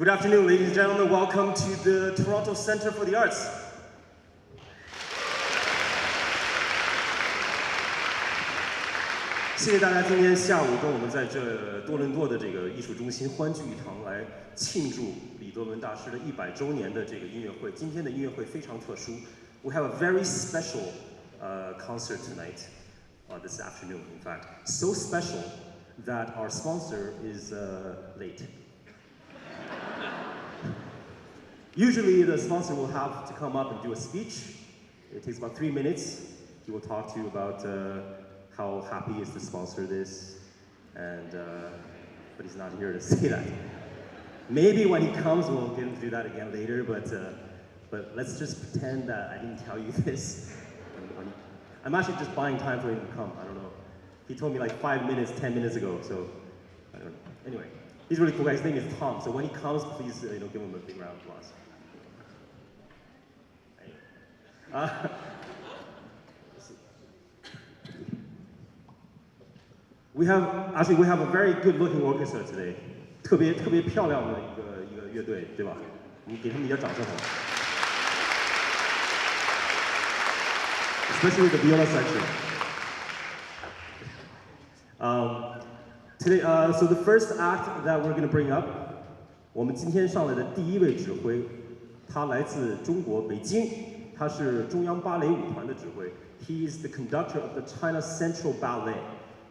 Good afternoon, ladies and gentlemen. Welcome to the Toronto Centre for the Arts. 谢谢大家今天下午跟我们在这多伦多的这个艺术中心欢聚一堂，来庆祝李德伦大师的100周年的这个音乐会。今天的音乐会非常特殊。We have a very special concert tonight, this afternoon, in fact. So special that our sponsor is late. Usually the sponsor will have to come up and do a speech. It takes about 3 minutes. He will talk to you about how happy he is to sponsor this, and but he's not here to say that. Maybe when he comes, we'll get him to do that again later, but let's just pretend that I didn't tell you this. I'm actually just buying time for him to come. I don't know. He told me like 5 minutes, 10 minutes ago, so I don't know. Anyway, he's really cool guy. His name is Tom. So when he comes, please give him a big round of applause. We have a very good-looking orchestra today. 特别漂亮的一个乐队，对吧？你给他们一点掌声好吗 ？Especially the viola section. Today, so the first act that we're going to bring up, 我们今天上来的第一位指挥，他来自中国北京，他是中央芭蕾舞团的指挥。He is the conductor of the China Central Ballet,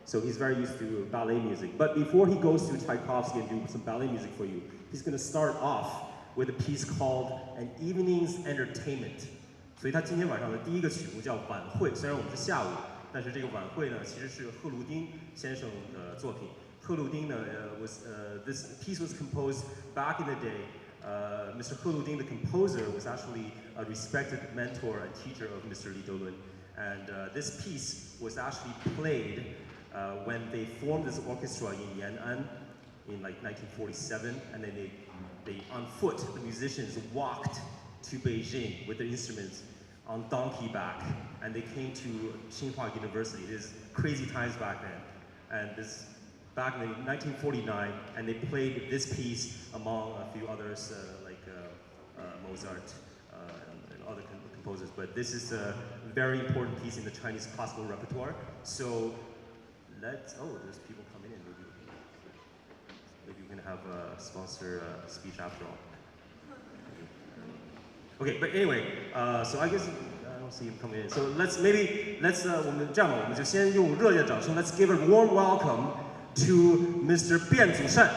so he's very used to ballet music. But before he goes to Tchaikovsky and do some ballet music for you, he's going to start off with a piece called An Evening's Entertainment. 所以他今天晚上的第一个曲目叫晚会，虽然我们是下午，但是这个晚会呢，其实是贺鲁丁先生的作品。贺鲁丁呢this piece was composed back in the day. Mr. He Luding, the composer, was actually a respected mentor and teacher of Mr. Li Delun, and this piece was actually played when they formed this orchestra in Yan'an in like 1947, and then they on foot, the musicians walked to Beijing with their instruments on donkey back, and they came to Tsinghua University. It is crazy times back then, and this back in 1949, and they played this piece among a few others like Mozart and other composers. But this is a very important piece in the Chinese classical repertoire. So there's people coming in. Maybe we can have a sponsor speech after all. Okay, but anyway, so I guess I don't see him coming in. So let's 我们这样吧，我们就先用热烈的掌声 Let's give a warm welcome to Mr. 卞祖善。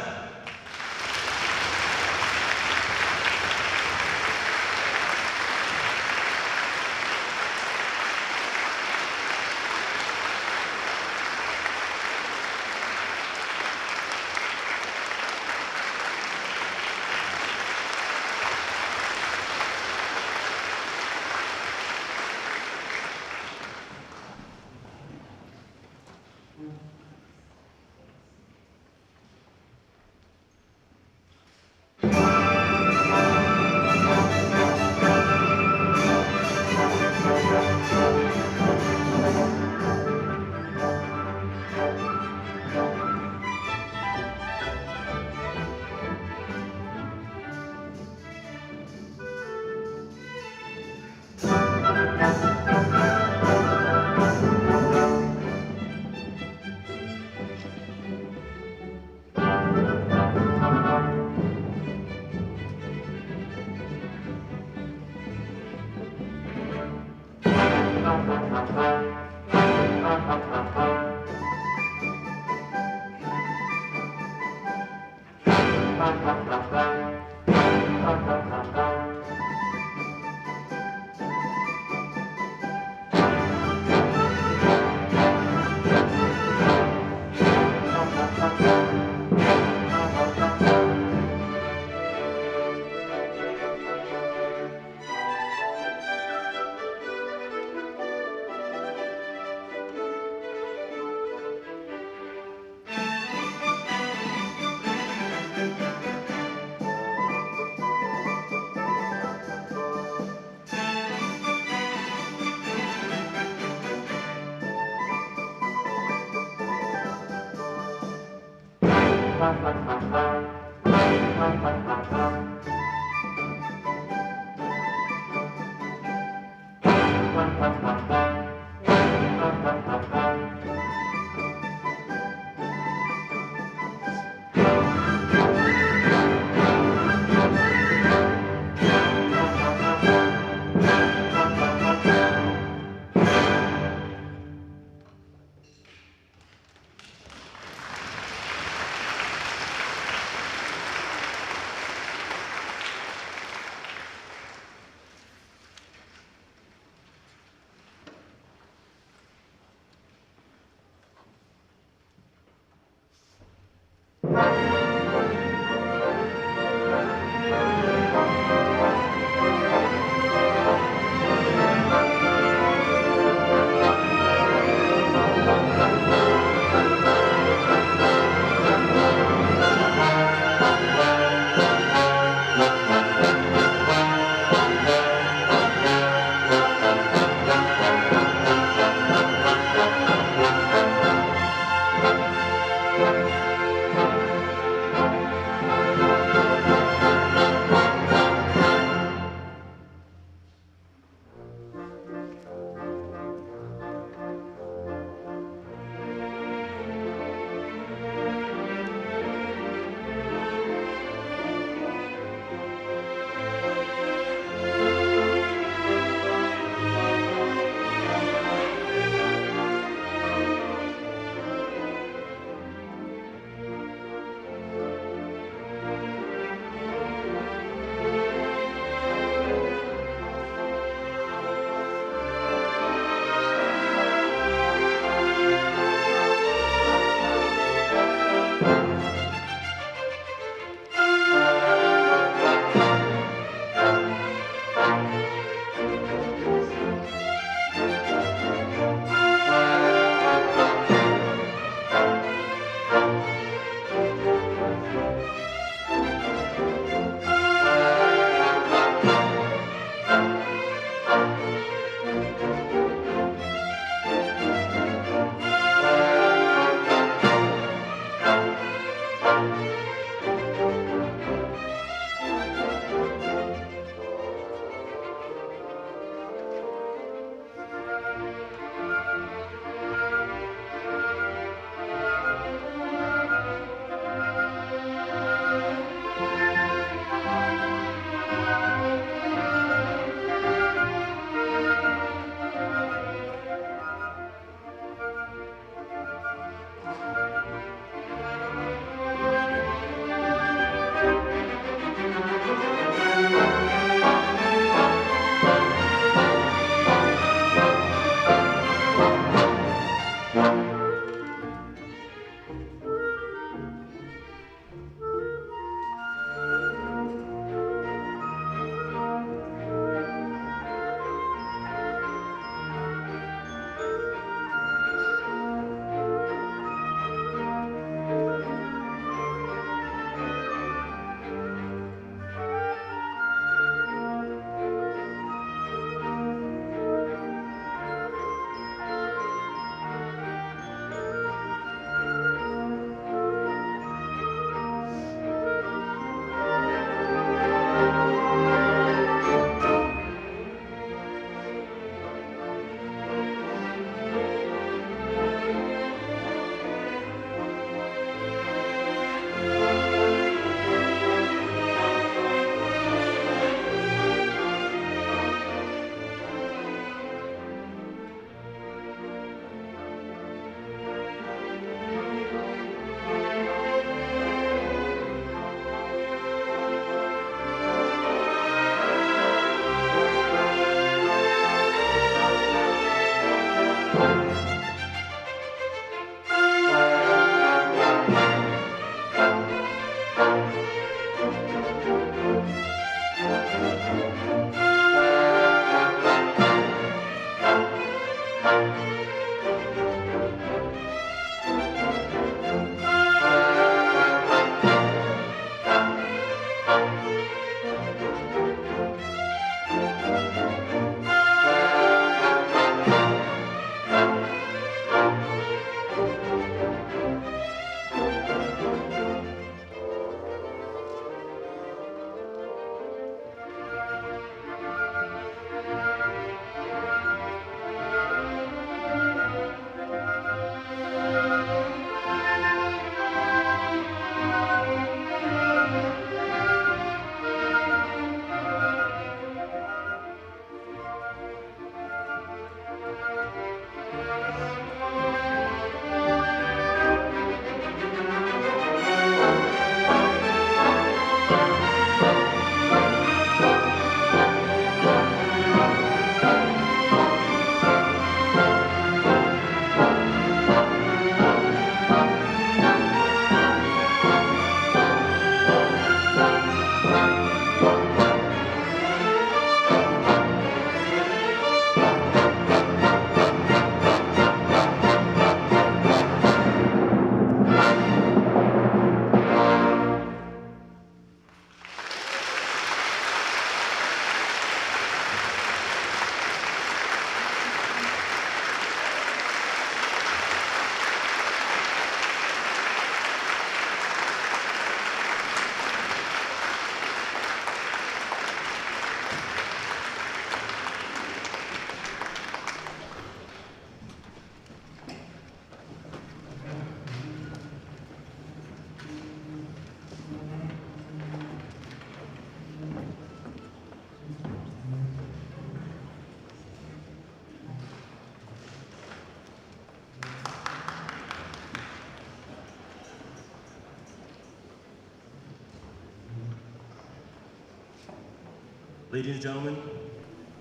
Ladies and gentlemen,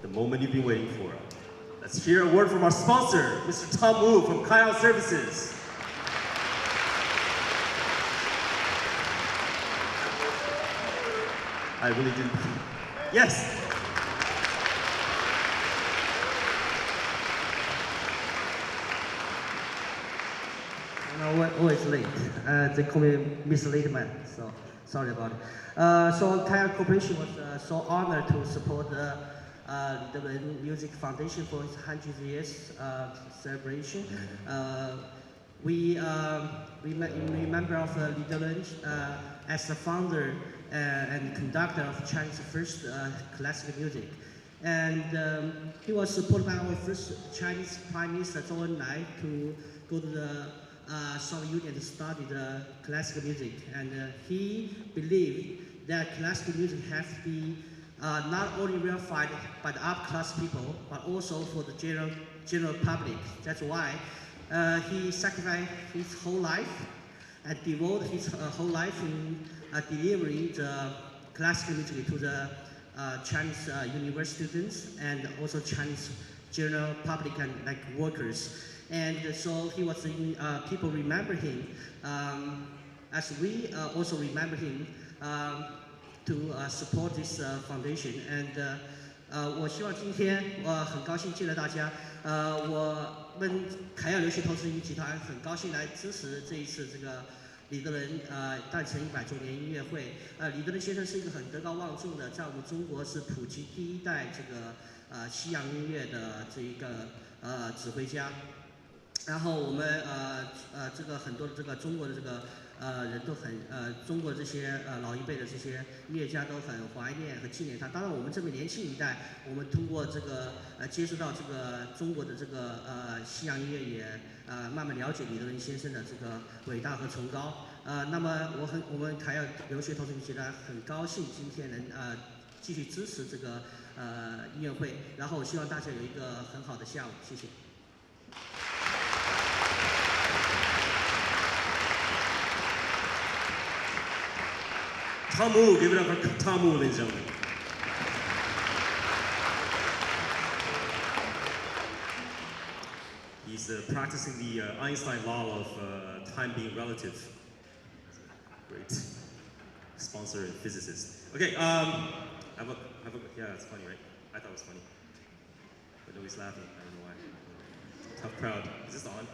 the moment you've been waiting for. Let's hear a word from our sponsor, Mr. Tom Wu from Kyle Services. I really didn't. Yes. I'm always late. They call me Mr. Late Man, so sorry about it. So Kyle Corporation was so honored to support the Music Foundation for its 100 years celebration. We remember of Li Delun as the founder and conductor of China's first classical music. And he was supported by our first Chinese Prime Minister Zhou Enlai to go to the Soviet Union to study the classical music. And he believed that classical music has to be not only verified by the upper-class people, but also for the general public. That's why he sacrificed his whole life and devoted his whole life in delivering the classical music to the Chinese university students and also Chinese general public and like workers. And so he was in, people remember him as we also remember him to support this foundation. And 我希望今天很高兴见到大家，我们凯耀留学投资人集团很高兴来支持这一次这个李德仁诞辰100周年音乐会。李德仁先生是一个很德高望重的，在我们中国是普及第一代这个西洋音乐的这一个指挥家。然后我们这个很多的这个中国的这个人都很中国这些老一辈的这些音乐家都很怀念和纪念他。当然，我们这么年轻一代，我们通过这个接触到这个中国的这个西洋音乐，也慢慢了解李德仁先生的这个伟大和崇高。那么我们凯耀留学投资人集团很高兴今天能继续支持这个音乐会。然后我希望大家有一个很好的下午，谢谢。Tom Wu, give it up for Tom Wu, ladies and gentlemen. He's practicing the Einstein law of time being relative. Great sponsor and physicist. Okay, yeah, it's funny, right? I thought it was funny. But nobody's laughing, I don't know why. Tough crowd. Is this on?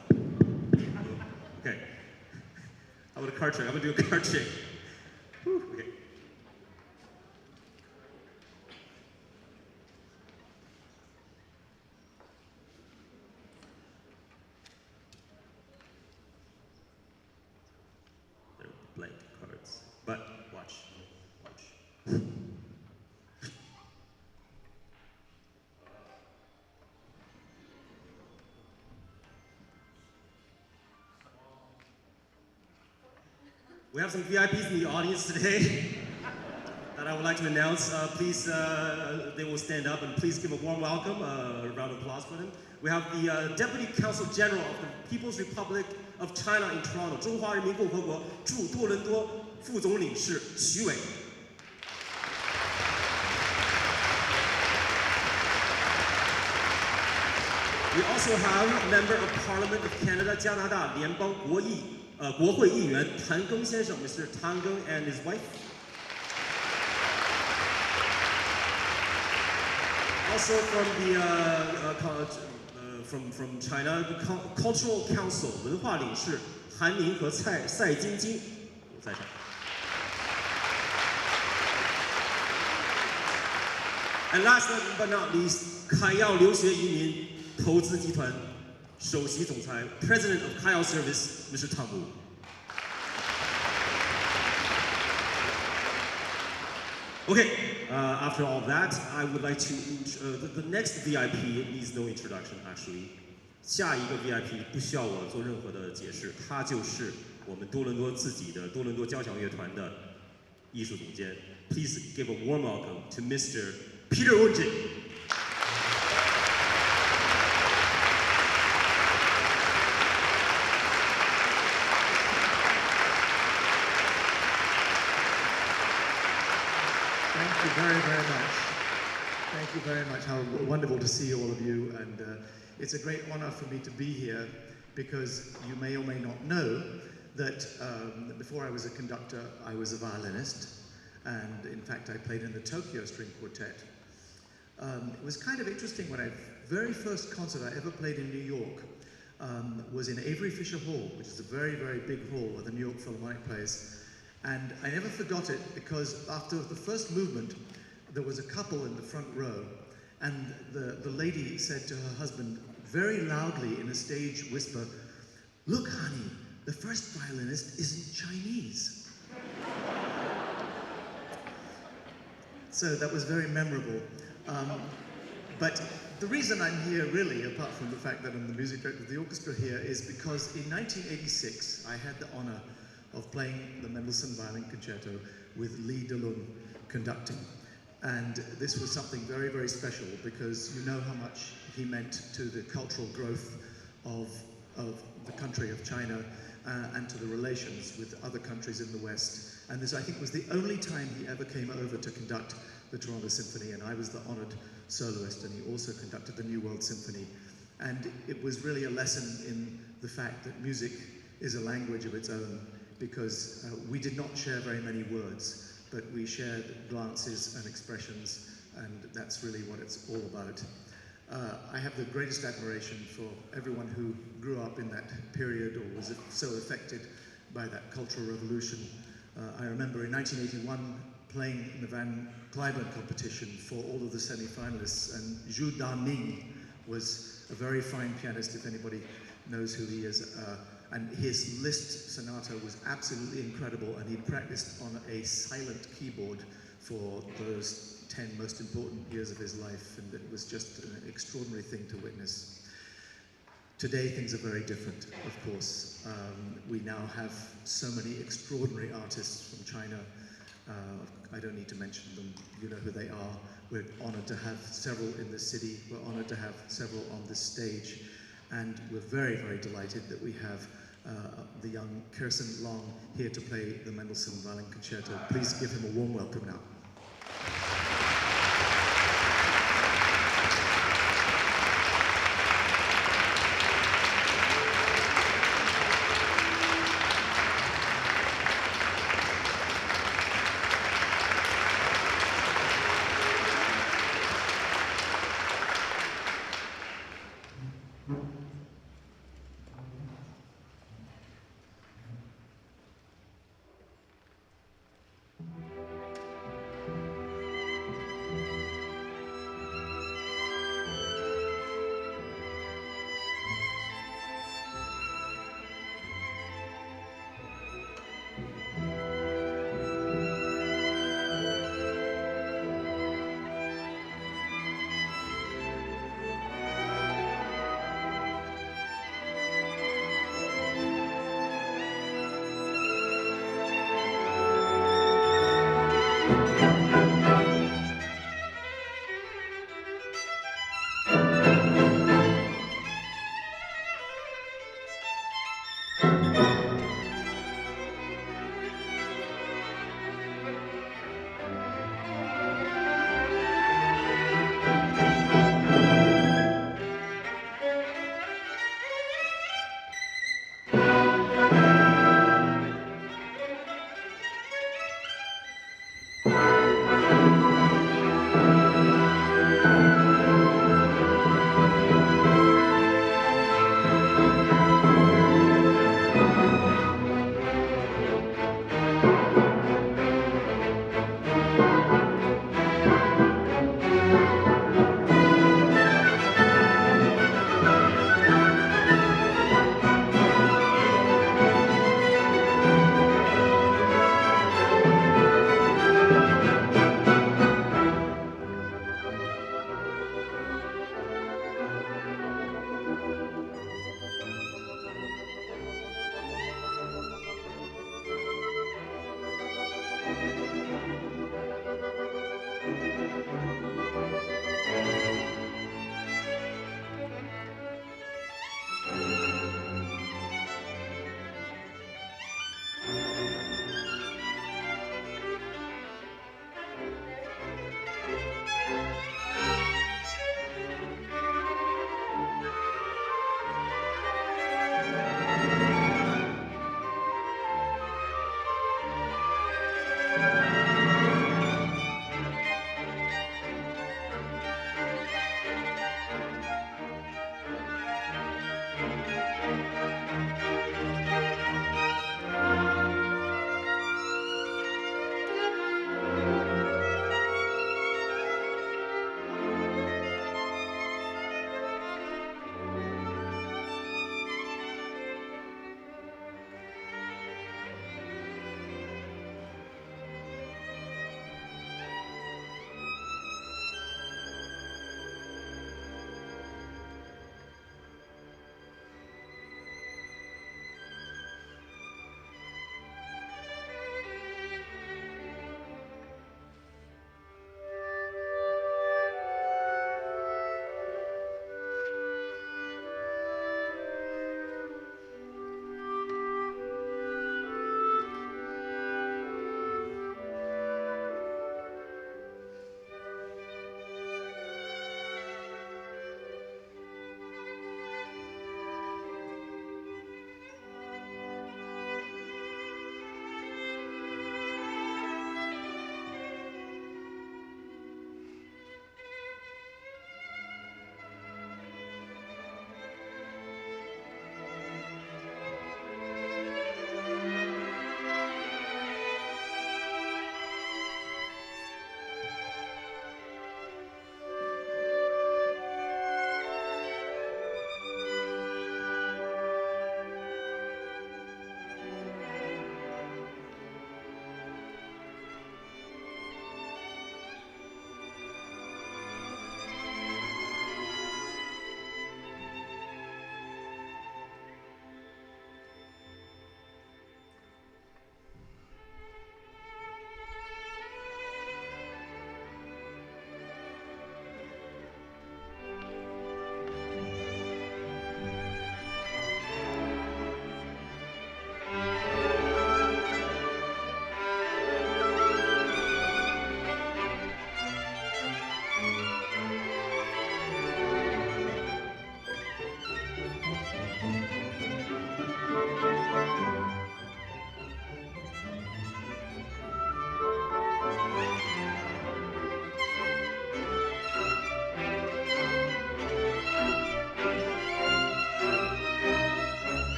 Okay. How about a card trick? I'm gonna do a card trick. Whew, okay. They're blank cards. But watch. We have some VIPs in the audience today that I would like to announce. Please, they will stand up and please give a warm welcome, a round of applause for them. We have the Deputy Consul General of the People's Republic of China in Toronto, 中华人民共和国驻多伦多副总领事徐伟。We also have a member of Parliament of Canada, 加拿大联邦国会议员谭庚先生 ，Mr. Tan Geng and his wife. Also from the from China, the Cultural Council 文化领事韩宁和赛晶晶在场。And last but not least, 凯耀留学移民投资集团首席总裁 President of Kyle Service, Mr. Tom Wu. Okay, after all that, I would like to the next VIP needs no introduction actually. 下一个 VIP 不需要我做任何的解释，他就是我们多伦多自己的多伦多交响乐团的艺术总监。Please give a warm welcome to Mr. Peter Unjin. Thank you very, very much. Thank you very much. How wonderful to see all of you. And it's a great honor for me to be here because you may or may not know that before I was a conductor, I was a violinist. And in fact, I played in the Tokyo String Quartet. It was kind of interesting when very first concert I ever played in New York was in Avery Fisher Hall, which is a very, very big hall where the New York Philharmonic plays. And I never forgot it because after the first movement, there was a couple in the front row, and the lady said to her husband very loudly in a stage whisper, "Look, honey, the first violinist isn't Chinese." So that was very memorable. But the reason I'm here really, apart from the fact that I'm the music director of the orchestra here, is because in 1986 I had the honor of playing the Mendelssohn Violin Concerto with Lee DeLun conducting. And this was something very, very special because you know how much he meant to the cultural growth of the country of China and to the relations with other countries in the West. And this, I think, was the only time he ever came over to conduct the Toronto Symphony, and I was the honored soloist, and he also conducted the New World Symphony. And it was really a lesson in the fact that music is a language of its own, because we did not share very many words, but we shared glances and expressions, and that's really what it's all about. I have the greatest admiration for everyone who grew up in that period or was so affected by that cultural revolution. I remember in 1981 playing in the Van Cliburn competition for all of the semi-finalists, and Zhu Daming was a very fine pianist, if anybody knows who he is. And his Liszt sonata was absolutely incredible, and he'd practiced on a silent keyboard for those 10 most important years of his life, and it was just an extraordinary thing to witness. Today things are very different, of course. We now have so many extraordinary artists from China. I don't need to mention them, you know who they are. We're honored to have several in this city, we're honored to have several on this stage, and we're very, very delighted that we have the young Kirsten Long here to play the Mendelssohn Violin Concerto. Please give him a warm welcome now.